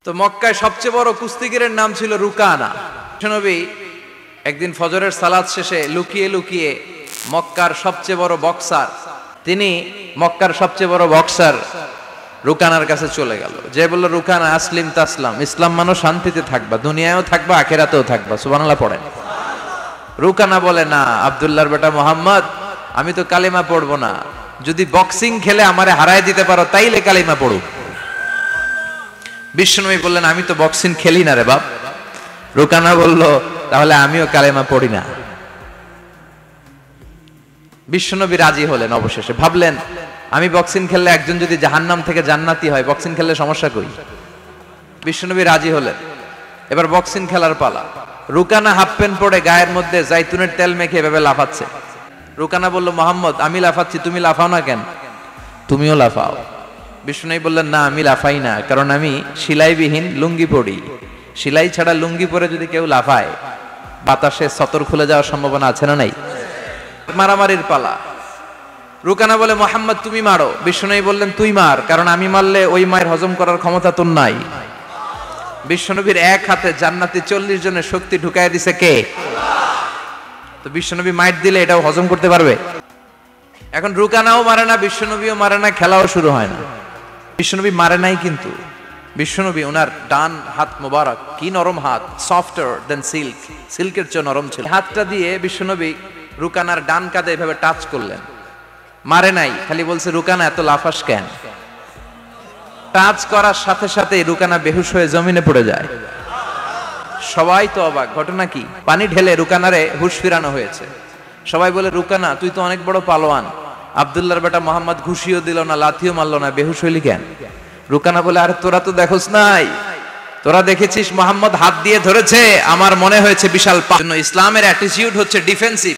তো মক্কায় সবচেয়ে বড় কুস্তিগিরের নাম ছিল রুকানা। নবী একদিন ফজরের সালাত শেষে লুকিয়ে লুকিয়ে মক্কার সবচেয়ে বড় বক্সার রুকানার কাছে চলে গেল। যে বলল, রুকানা আসলিম তাসলাম, ইসলাম মানো শান্তিতে থাকবা, দুনিয়ায়ও থাকবা আখিরাতেও থাকবা। সুবহানাল্লাহ পড়েন। রুকানা বলে, না আব্দুল্লাহর বেটা মোহাম্মদ, আমি তো কালিমা পড়বো না, যদি বক্সিং খেলে আমারে হারায় দিতে পারো তাইলে কালিমা পড়ো। বিশ্বনবী বললেন, আমি তো বক্সিং খেলি না রে বাপ। রুকানা বলল, তাহলে আমিও কালেমা পড়ি না। বিশ্বনবী রাজি হলেন। অবশেষে ভাবলেন, আমি বক্সিং খেললে একজন যদি জাহান্নাম থেকে জান্নাতি হয়, বক্সিং খেললে সমস্যা কই। বিশ্বনবী রাজি হলেন। এবার বক্সিং খেলার পালা। রুকানা হাফ প্যান্ট পরে গায়ের মধ্যে জাইতুনের তেল মেখে এভাবে লাফাচ্ছে। রুকানা বলল, মোহাম্মদ আমি লাফাচ্ছি, তুমি লাফাও না কেন? তুমিও লাফাও। বিষ্ণু বললেন, না আমি লাফাই না, কারণ আমি সেলাইবিহীন লুঙ্গি পরি। সেলাই ছাড়া লুঙ্গি পরে যদি কেউ লাফায়, বাতাসে সতর খুলে যাওয়ার সম্ভাবনা আছে না নাই? মারামারির পালা। রুকানা বলে, মোহাম্মদ তুমি মারো। বিষ্ণু বললেন, তুই মার, কারণ আমি মারলে ওই মায়ের হজম করার ক্ষমতা তোর নাই। বিশ্বনবীর এক হাতে জান্নাতি 40 জনের শক্তি ঢুকায় দিছে কে? তো বিশ্বনবী মাইট দিলে এটাও হজম করতে পারবে? এখন রুকানাও মারে না, বিশ্বনবীও মারে না, খেলাও শুরু হয় না। বিশ্বনবী মারে নাই, কিন্তু বিশ্বনবী ওনার ডান হাত মোবারক, কি নরম হাত, সফটার দেন সিল্ক, সিল্কের চেয়ে নরম ছিল। হাতটা দিয়ে বিশ্বনবী রুকানার ডান কাঁধে এভাবে টাচ করলেন। মারে নাই, খালি বলছে, রুকানা এত লাফাস কেন? টাচ করার সাথে সাথে রুকানা বেহুশ হয়ে জমিনে পড়ে যায়। সবাই তো অবাক, ঘটনা কি? পানি ঢেলে রুকানারে হুশ ফিরানো হয়েছে। সবাই বলে, রুকানা তুই তো অনেক বড় পালোয়ান, আব্দুল্লাহর বেটা মোহাম্মদ ঘুষিও দিল না, লাথিও মারলো না, বেহুশ হইলি কেন? রুকানা বলে, আরে তোরা তো দেখোস নাই, তোরা দেখেছিস মোহাম্মদ হাত দিয়ে ধরেছে, আমার মনে হয়েছে বিশাল। ইসলামের অ্যাটিটিউড হচ্ছে ডিফেন্সিভ।